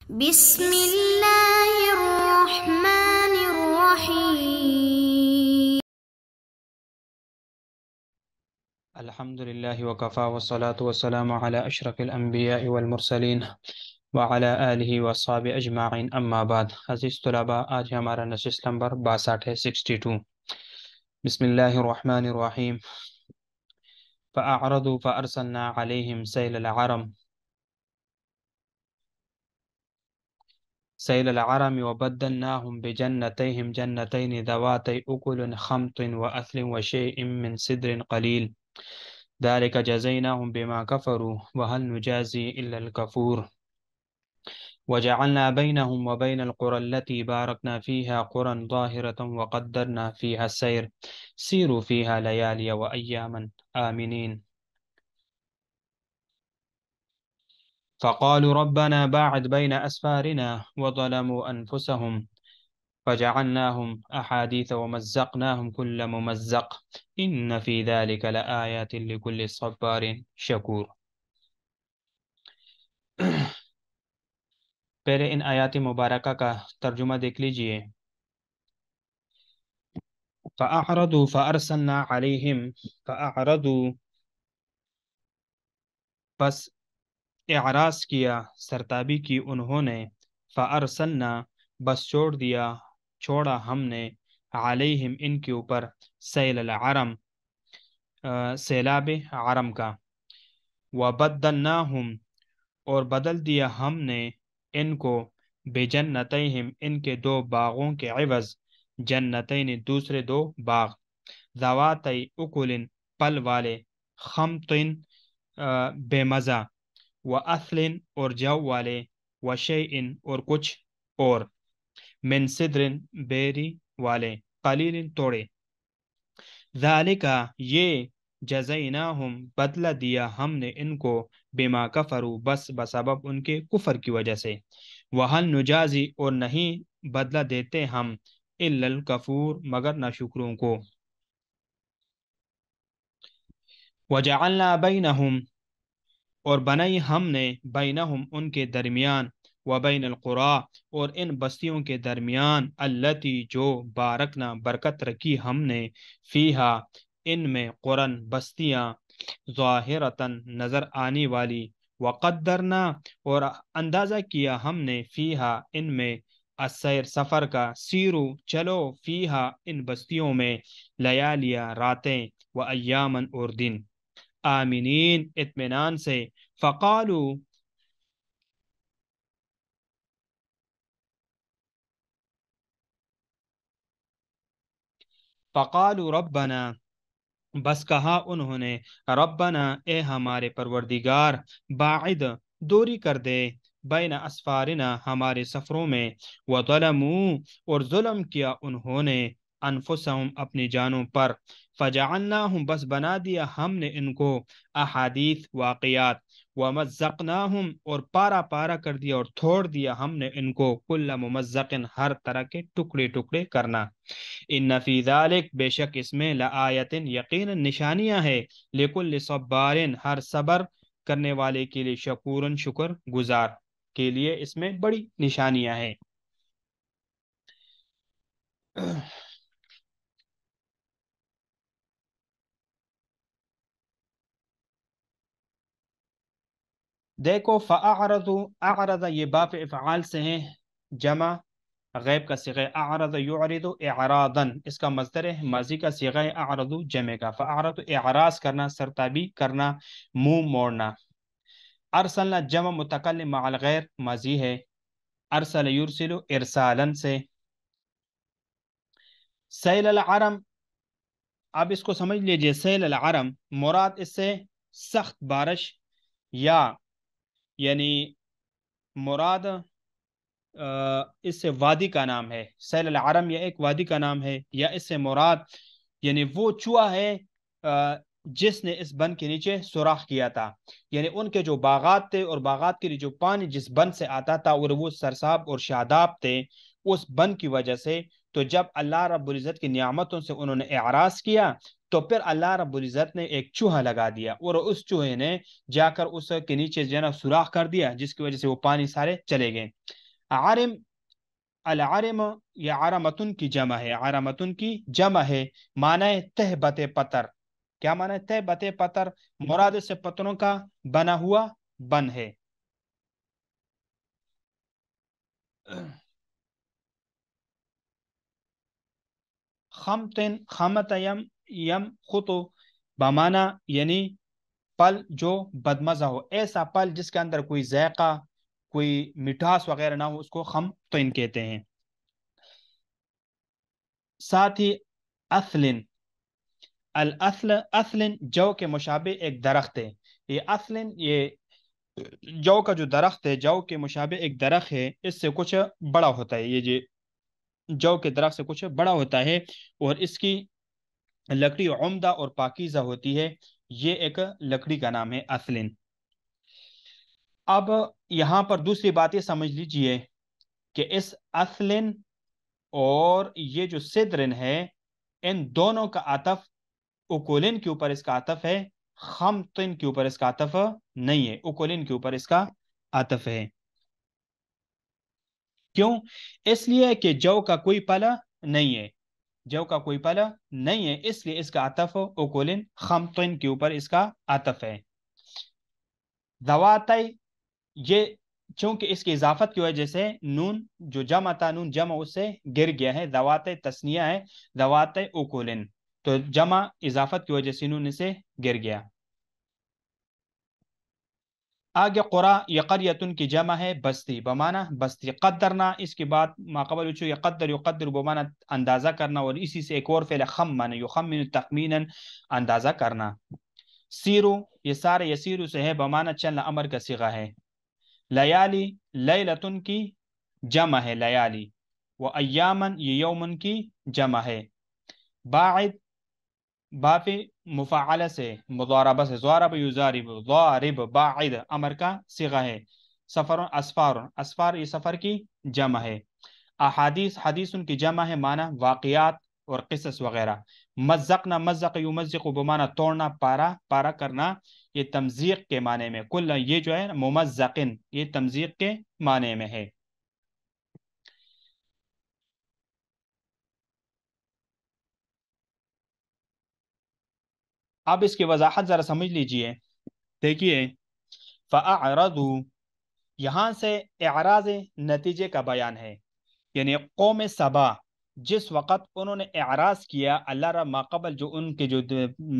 بسم الله الرحمن الرحيم. الحمد لله وكفى والصلاة والسلام على أشرف الأنبياء والمرسلين وعلى آله وصحبه أجمعين أما بعد. عزیز طلباء، آج ہمارا نشست نمبر 62 ہے، 62. بسم اللہ الرحمن الرحیم. فأعرضوا فأرسلنا عليهم سيل العرم وبدلناهم بجنتيهم جنتين ذواتي أكل خمط وأثل وشيء من سدر قليل ذلك جزيناهم بما كفروا وهل نجازي إلا الكفور. وجعلنا بينهم وبين القرى التي باركنا فيها قرى ظاهرة وقدرنا فيها السير سيروا فيها ليالي وأياما آمنين. فقالوا ربنا باعد بين أسفارنا وظلموا أنفسهم فجعلناهم أحاديث ومزقناهم كل ممزق إن في ذلك لآيات لكل صبار شكور. پہلے ان آیات مبارکہ کا ترجمہ دیکھ لیجئے. فأعرضوا فأرسلنا عليهم فأعرضوا پس اعراض کیا، سرتابی کی انہوں نے، فأرسلنا بس چھوڑا ہم نے، علیہم ان کے اوپر، سیل العرم سیلاب عرم کا، وبدلناہم اور بدل دیا ہم نے ان کو، بجنتیہم ان کے دو باغوں کے عوض، جنتین دوسرے دو باغ، ذواتی اکل پل والے، خمطن بے مزہ، واثل اور جو والے، وشیء اور کچھ اور، من صدر بیری والے، قلیل توڑے، ذالک یہ، جزیناہم بدلہ دیا ہم نے ان کو، بما کفروا بس بسبب ان کے کفر کی وجہ سے، وہل نجازی اور نہیں بدلہ دیتے ہم، الا الکفور مگر ناشکروں کو. وجعلنا بینہم اور بنائی ہم نے، بینہم ان کے درمیان، وبین القرى اور ان بستیوں کے درمیان، التی جو، بارکنا برکت رکھی ہم نے، فیہا ان میں، قرن بستیاں، ظاہرتاً نظر آنے والی، وقدرنا اور اندازہ کیا ہم نے، فیہا ان میں، السیر سفر کا، سیرو چلو، فیہا ان بستیوں میں، لیالیہ راتیں، و ایامن اور دن، آمینین اطمینان سے. فقالوا ربنا بس کہا انہوں نے، ربنا اے ہمارے پروردگار، باعد دوری کر دے، بین اسفارنا ہمارے سفروں میں، وظلموا اور ظلم کیا انہوں نے، انفسہم اپنی جانوں پر، فجعلناہم بس بنا دیا ہم نے ان کو، احادیث واقعات، ومزقناہم اور پارا پارا کر دیا اور تھوڑ دیا ہم نے ان کو، کل ممزق ہر طرح کے ٹکڑے ٹکڑے کرنا. ان فی ذالک بے شک اس میں، لآیتن یقینا نشانیاں ہے، لکل صبارن ہر صبر کرنے والے کے لیے، شکورن شکر گزار کے لیے اس میں بڑی نشانیاں ہیں. دیکھو، فاعرضوا اعرض یہ باپ افعال سے ہیں، جمع غیب کا صیغہ اعرض یعرض اعراضا، اس کا مصدر ہے، ماضی کا صیغہ اعرض جمع کا، فاعرض اعراض کرنا، سرتابی کرنا، منہ موڑنا. ارسلنا جمع متکلم مع الغیر ماضی ہے، ارسل یرسل ارسالا سے. سیل العرم، اب اس کو سمجھ لیجئے، سیل العرم مراد اس سے سخت بارش، یا یعنی مراد اس سے وادی کا نام ہے. سیل العرم یا ایک وادی کا نام ہے، یا اس سے مراد یعنی وہ چوہا ہے جس نے اس بند کے نیچے سوراخ کیا تھا، یعنی ان کے جو باغات تھے اور باغات کے لیے جو پانی جس بند سے آتا تھا اور وہ سرساب اور شاداب تھے، اس بند کی وجہ سے، تو جب اللہ رب العزت کی نعمتوں سے انہوں نے اعراض کیا، تو پھر اللہ رب العزت نے ایک چوہا لگا دیا، اور اس چوہے نے جا کر اس کے نیچے جو ہے نا سوراخ کر دیا، جس کی وجہ سے وہ پانی سارے چلے گئے. عرم، العرم یا عرمتن کی جمع ہے، عرمتن کی جمع ہے، معنی ہے تہبت پتر. کیا معنی ہے؟ تہبت پتر، مراد اس سے پتروں کا بنا ہوا بن ہے. خمتن، خمت یم، یم خطو، بمانا یعنی پل جو بدمزہ ہو، ایسا پل جس کے اندر کوئی ذائقہ، کوئی مٹھاس وغیرہ نہ ہو، اس کو خمتن کہتے ہیں. ساتھ ہی اثلن، الاثل، اثلن جو کے مشابہ ایک درخت ہے. یہ اثلن، یہ جو کا جو درخت ہے، جو کے مشابہ ایک درخت ہے، اس سے کچھ بڑا ہوتا ہے. یہ جو کے درخت سے کچھ بڑا ہوتا ہے اور اس کی لکڑی عمدہ اور پاکیزہ ہوتی ہے. یہ ایک لکڑی کا نام ہے اثلن. اب یہاں پر دوسری بات یہ سمجھ لیجئے کہ اس اثلن اور یہ جو سدرن ہے، ان دونوں کا عطف اکولن کے اوپر اس کا عطف ہے، خمطن کے اوپر اس کا عطف نہیں ہے. اکولن کے اوپر اس کا عطف ہے. کیوں؟ اس لیے کہ جو کا کوئی پلا نہیں ہے، جو کا کوئی پلا نہیں ہے، اس لیے اس کا عطف اکولن، خمطن کے اوپر اس کا عطف ہے. ذواتی، یہ چونکہ اس کی اضافت کی وجہ سے نون جو جمع تھا، نون جمع اس سے گر گیا ہے. ذوات تثنیہ ہے، ذوات اکولن، تو جمع اضافت کی وجہ سے نون سے گر گیا. آگے قرا یا قریتن کی جمع ہے بستی، بمانا بستی. قدرنا، اس کے بعد ما قبل یقدر، یقدر بمانا اندازہ کرنا، اور اسی سے ایک اور فعل خمن، یخمن تخمینا اندازہ کرنا. سیرو، یہ سارے یسیرو سے ہے، بمانا چلنا، امر کا صیغہ ہے. لیالی، لیلتن کی جمع ہے لیالی. و ایامن، یہ یومن کی جمع ہے. باعد، باپ مفاعلہ سے، مضاربہ سے، ضارب یضارب، ضارب، باعد امر کا صیغہ ہے. سفر، اسفار، اسفار یہ سفر کی جمع ہے. احادیث، حدیث کی جمع ہے، معنی واقعات اور قصص وغیرہ. مزقنا، مزق یمزق بمعنی توڑنا، پارا پارا کرنا، یہ تمزیق کے معنی میں. کل یہ جو ہے ممزقن، یہ تمزیق کے معنی میں ہے. اب اس کی وضاحت ذرا سمجھ لیجئے. دیکھیے، فَأَعْرَضُوا، یہاں سے اعراض نتیجے کا بیان ہے. یعنی قوم سبا جس وقت انہوں نے اعراض کیا اللہ را، ماقبل جو ان کے جو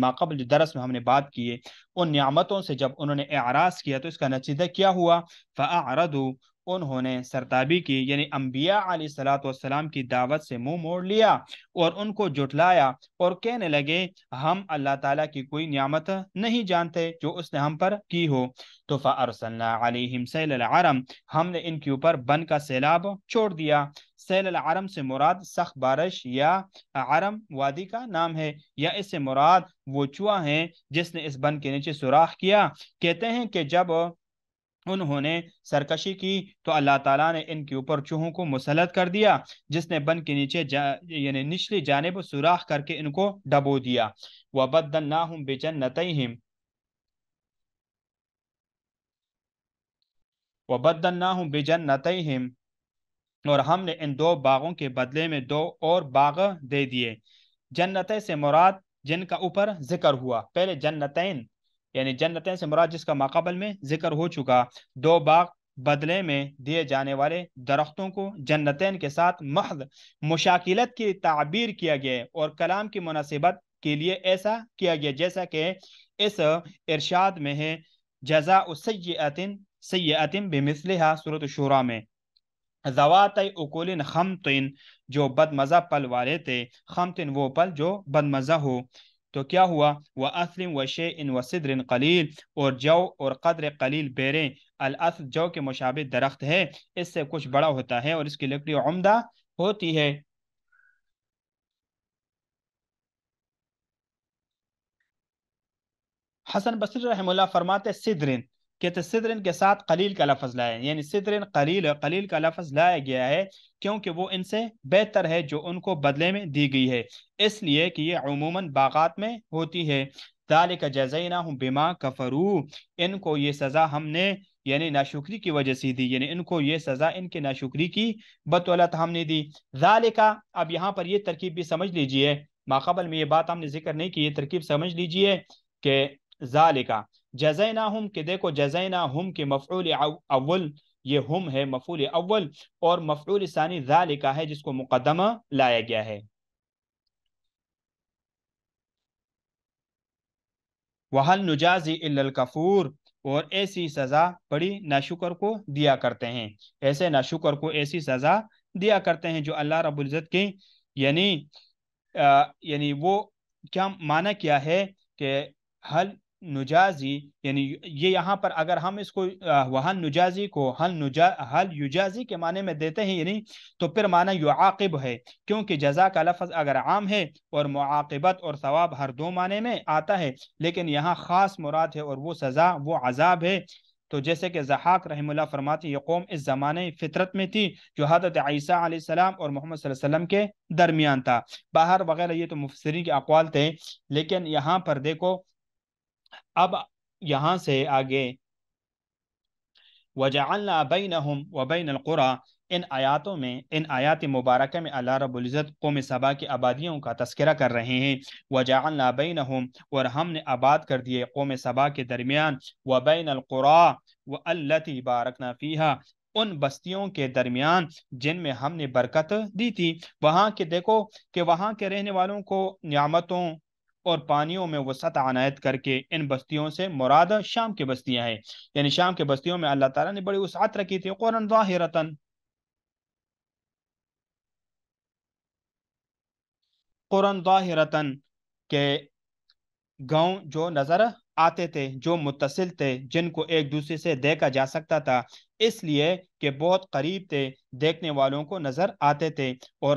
ماقبل جو درس میں ہم نے بات کیے، ان نعمتوں سے جب انہوں نے اعراض کیا تو اس کا نتیجہ کیا ہوا؟ فَأَعْرَضُوا، انہوں نے سرتابی کی، یعنی انبیاء علیہ الصلوۃ والسلام کی دعوت سے منہ موڑ لیا اور ان کو جھٹلایا، اور کہنے لگے ہم اللہ تعالیٰ کی کوئی نعمت نہیں جانتے جو اس نے ہم پر کی ہو. تو فَأَرْسَلْنَا عَلَيْهِمْ سَيْلَ الْعَرَمْ، ہم نے ان کے اوپر بن کا سیلاب چھوڑ دیا. سیل العرم سے مراد سخت بارش، یا عرم وادی کا نام ہے، یا اس سے مراد وہ چوہا ہے جس نے اس بن کے نیچے سوراخ کیا. کہتے ہیں کہ جب انہوں نے سرکشی کی تو اللہ تعالیٰ نے ان کے اوپر چوہوں کو مسلط کر دیا، جس نے بن کے نیچے یعنی نچلی جانب سوراخ کر کے ان کو ڈبو دیا. وَبَدَّلْنَاهُمْ بِجَنَّتَيْهِمْ، وَبَدَّلْنَاهُمْ بِجَنَّتَيْهِمْ، اور ہم نے ان دو باغوں کے بدلے میں دو اور باغ دے دیے. جنتیں سے مراد جن کا اوپر ذکر ہوا، پہلے جنتین، یعنی جنتین سے مراد جس کا ماقبل میں ذکر ہو چکا، دو باغ بدلے میں دیے جانے والے درختوں کو جنتین کے ساتھ محض مشاکلت کی تعبیر کیا گیا اور کلام کی مناسبت کے لیے ایسا کیا گیا، جیسا کہ اس ارشاد میں ہے جزاء سیئۃ سیئۃ بمثلھا، سورۃ الشورى میں. ذوات اکول خمطن، جو بد مزہ پل والے تھے، خمطن وہ پل جو بد مزہ ہو. تو کیا ہوا؟ وَأَثْلٍ وَشَيْءٍ وَصِدْرٍ قلیل، اور جو اور قدر قلیل بیریں. الاصل جو کے مشابہ درخت ہے، اس سے کچھ بڑا ہوتا ہے اور اس کی لکڑی عمدہ ہوتی ہے. حسن بصری رحمہ اللہ فرماتے سدرن، کہتے سدرن کے ساتھ قلیل کا لفظ لایا، یعنی سدرن قلیل، قلیل کا لفظ لایا گیا ہے کیونکہ وہ ان سے بہتر ہے جو ان کو بدلے میں دی گئی ہے، اس لیے کہ یہ عموماً باغات میں ہوتی ہے. ذالک جزیناہم بما کفروا، ان کو یہ سزا ہم نے یعنی ناشکری کی وجہ سے دی، یعنی ان کو یہ سزا ان کے ناشکری کی بدولت ہم نے دی۔ ذالکا، اب یہاں پر یہ ترکیب بھی سمجھ لیجئے، ماقبل میں یہ بات ہم نے ذکر نہیں کی، یہ ترکیب سمجھ لیجئے کہ ذالکا جزیناہم، کہ دیکھو جزیناہم کے مفعول اول یہ ہم ہے مفعول اول، اور مفعول ثانی ذالکا ہے جس کو مقدمہ لایا گیا ہے۔ وَهَلْ نُجَازِي إِلَّا الْكَفُورَ، اور ایسی سزا بڑی ناشکر کو دیا کرتے ہیں، ایسے ناشکر کو ایسی سزا دیا کرتے ہیں جو اللہ رب العزت کی، یعنی یعنی وہ کیا معنی کیا ہے کہ حل نجازی، یعنی یہ یہاں پر اگر ہم اس کو وہن نجازی کو حل یجازی کے معنی میں دیتے ہیں، یعنی تو پھر معنی یعاقب ہے، کیونکہ جزا کا لفظ اگر عام ہے اور معاقبت اور ثواب ہر دو معنی میں آتا ہے، لیکن یہاں خاص مراد ہے اور وہ سزا وہ عذاب ہے۔ تو جیسے کہ ضحاک رحم اللہ فرماتی یہ قوم اس زمانے فطرت میں تھی جو حضرت عیسیٰ علیہ السلام اور محمد صلی اللہ علیہ وسلم کے درمیان تھا، باہر وغیرہ یہ تو مفسرین کے اقوال تھے، لیکن یہاں پر دیکھو اب یہاں سے آگے وَجَعَلْنَا بَيْنَهُمْ وَبَيْنَ الْقُرَى، ان آیاتوں میں، ان آیات مبارکہ میں اللہ رب العزت قوم سبا کی آبادیوں کا تذکرہ کر رہے ہیں۔ وَجَعَلْنَا بَيْنَهُمْ، اور ہم نے آباد کر دیے قوم سبا کے درمیان، وَبَيْنَ الْقُرَى وَالَّتِي بَارَكْنَا فِيهَا، ان بستیوں کے درمیان جن میں ہم نے برکت دی تھی، وہاں کے دیکھو کہ وہاں کے رہنے والوں کو نعمتوں اور پانیوں میں وسعت عنایت کر کے ان بستیوں سے مراد شام کی بستیاں ہیں، یعنی شام کے بستیوں میں اللہ تعالیٰ نے بڑی وسعت رکھی تھی، قرآن ظاہرتاً، قرآن ظاہرتاً کہ گاؤں جو نظر آتے تھے، جو متصل تھے، جن کو ایک دوسرے سے دیکھا جا سکتا تھا، اس لیے کہ بہت قریب تھے، دیکھنے والوں کو نظر آتے تھے، اور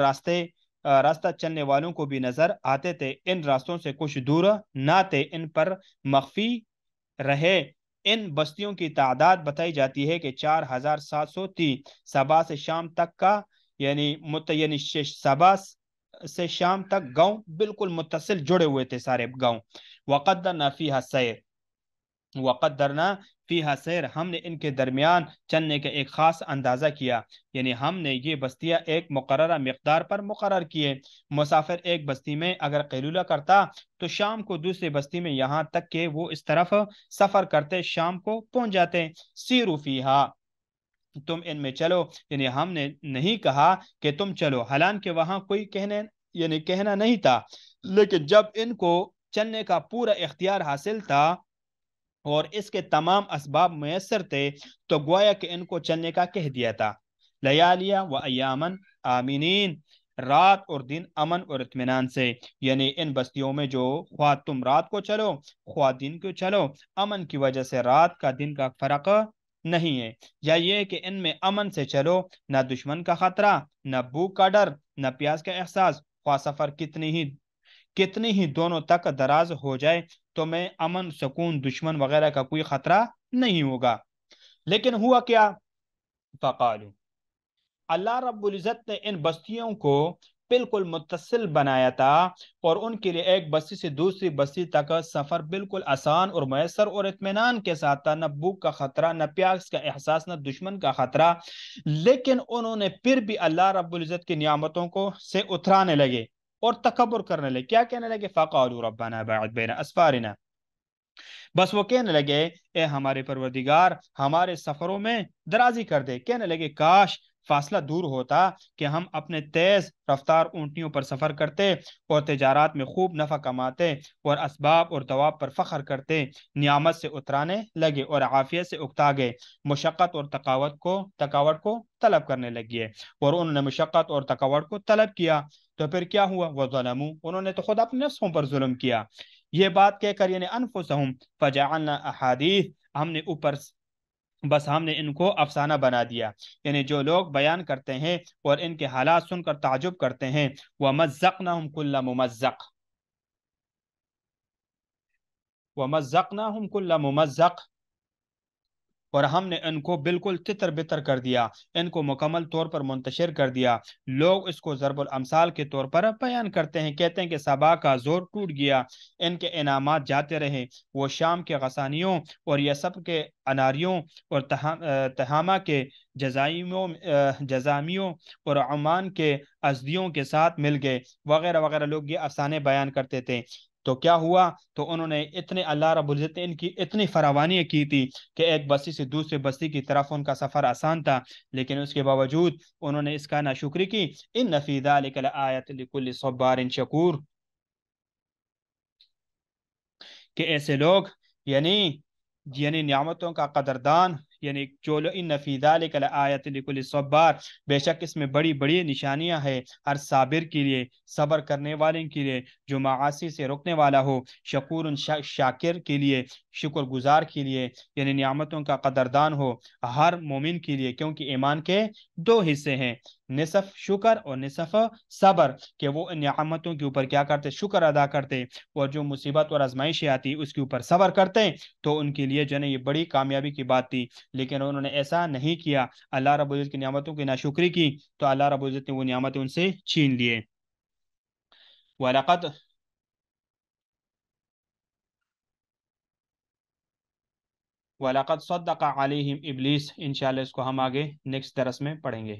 راستہ چلنے والوں کو بھی نظر آتے تھے، ان راستوں سے کچھ دور نہ تھے، ان پر مخفی رہے۔ ان بستیوں کی تعداد بتائی جاتی ہے کہ 4700 تھی، صبا سے شام تک کا، یعنی صبا سے شام تک گاؤں بالکل متصل جڑے ہوئے تھے سارے گاؤں۔ وقدرنا فیہا السیر، وقدرنا فیہا السیر، ہم نے ان کے درمیان چلنے کا ایک خاص اندازہ کیا، یعنی ہم نے یہ بستیاں ایک مقررہ مقدار پر مقرر کیے۔ مسافر ایک بستی میں اگر قیلولہ کرتا تو شام کو دوسری بستی میں یہاں تک کہ وہ اس طرف سفر کرتے شام کو پہنچ جاتے۔ سیرو فیہا، تم ان میں چلو، یعنی ہم نے نہیں کہا کہ تم چلو، حالانکہ وہاں کوئی کہنا نہیں تھا، لیکن جب ان کو چلنے کا پورا اختیار حاصل تھا اور اس کے تمام اسباب میسر تھے تو گویا کہ ان کو چلنے کا کہہ دیا تھا۔ لیالیہ و ایامن آمینین، رات اور دن امن اور اطمینان سے، یعنی ان بستیوں میں جو خواہ تم رات کو چلو خواہ دن کو چلو، امن کی وجہ سے رات کا دن کا فرق نہیں ہے، یا یہ کہ ان میں امن سے چلو، نہ دشمن کا خطرہ، نہ بھوک کا ڈر، نہ پیاس کا احساس، خواہ سفر کتنی ہی دونوں تک دراز ہو جائے تو میں امن سکون دشمن وغیرہ کا کوئی خطرہ نہیں ہوگا۔ لیکن ہوا کیا؟ فقالو، اللہ رب العزت نے ان بستیوں کو بالکل متصل بنایا تھا، اور ان کے لیے ایک بستی سے دوسری بستی تک سفر بالکل آسان اور میسر اور اطمینان کے ساتھ تھا، نہ بھوک کا خطرہ، نہ پیاس کا احساس، نہ دشمن کا خطرہ، لیکن انہوں نے پھر بھی اللہ رب العزت کی نعمتوں کو سے اترانے لگے اور تکبر کرنے لگے۔ کیا کہنے لگے؟ فقالوا ربنا باعد بین اسفارنا، بس وہ کہنے لگے اے ہمارے پروردگار ہمارے سفروں میں درازی کر دے، کہنے لگے کاش فاصلہ دور ہوتا کہ ہم اپنے تیز رفتار اونٹنیوں پر سفر کرتے اور تجارات میں خوب نفع کماتے اور اسباب اور دواب پر فخر کرتے۔ نعمت سے اترانے لگے اور عافیت سے اکتا گئے، مشقت اور تکاوٹ کو طلب کرنے لگے، اور انہوں نے مشقت اور تکاوٹ کو طلب کیا تو پھر کیا ہوا؟ وَظَلَمُوا، انہوں نے تو خود اپنے نفسوں پر ظلم کیا۔ یہ بات کہہ کر یعنی انفسہم فجعلنا احادیث، ہم نے ان کو افسانہ بنا دیا، یعنی جو لوگ بیان کرتے ہیں اور ان کے حالات سن کر تعجب کرتے ہیں۔ وَمَزَّقْنَاهُمْ كُلَّ مُمَزَّقٍ، وَمَزَّقْنَاهُمْ كُلَّ مُمَزَّقٍ، اور ہم نے ان کو بالکل تتر بتر کر دیا، ان کو مکمل طور پر منتشر کر دیا۔ لوگ اس کو ضرب الامثال کے طور پر بیان کرتے ہیں، کہتے ہیں کہ سبا کا زور ٹوٹ گیا، ان کے انعامات جاتے رہے، وہ شام کے غسانیوں اور یسب کے اناریوں اور تہامہ کے جزامیوں اور عمان کے ازدیوں کے ساتھ مل گئے، وغیرہ وغیرہ، لوگ یہ افسانے بیان کرتے تھے۔ تو کیا ہوا؟ تو انہوں نے اتنے، اللہ رب العزت نے ان کی اتنی فراوانی کی تھی کہ ایک بستی سے دوسرے بستی کی طرف ان کا سفر آسان تھا، لیکن اس کے باوجود انہوں نے اس کا ناشکری کی۔ ان فی ذلک لآیۃ لکل صبار شکور، کہ ایسے لوگ، یعنی نعمتوں کا قدردان، یعنی جو ان فی ذلک لآیۃ لکل صبار، بے شک اس میں بڑی بڑی نشانیاں ہیں ہر صابر کے لیے، صبر کرنے والے کے لیے، جو معاصی سے رکنے والا ہو، شکور شاکر کے لیے، شکر گزار کے لیے، یعنی نعمتوں کا قدردان ہو ہر مومن کے لیے، کیونکہ ایمان کے دو حصے ہیں، نصف شکر اور نصف صبر، کہ وہ ان نعمتوں کے اوپر کیا کرتے؟ شکر ادا کرتے، اور جو مصیبت اور آزمائشیں آتی اس کے اوپر صبر کرتے ہیں، تو ان کے لیے جو ہے یہ بڑی کامیابی کی بات تھی، لیکن انہوں نے ایسا نہیں کیا، اللہ رب العزت کی نعمتوں کی ناشکری کی، تو اللہ رب العزت نے وہ نعمتیں ان سے چھین لیے۔ وَلَقَدْ وَلَقَدْ صَدَّقَ عَلَيْهِمْ ابلیس، انشاءاللہ اس کو ہم آگے نیکسٹ درس میں پڑھیں گے۔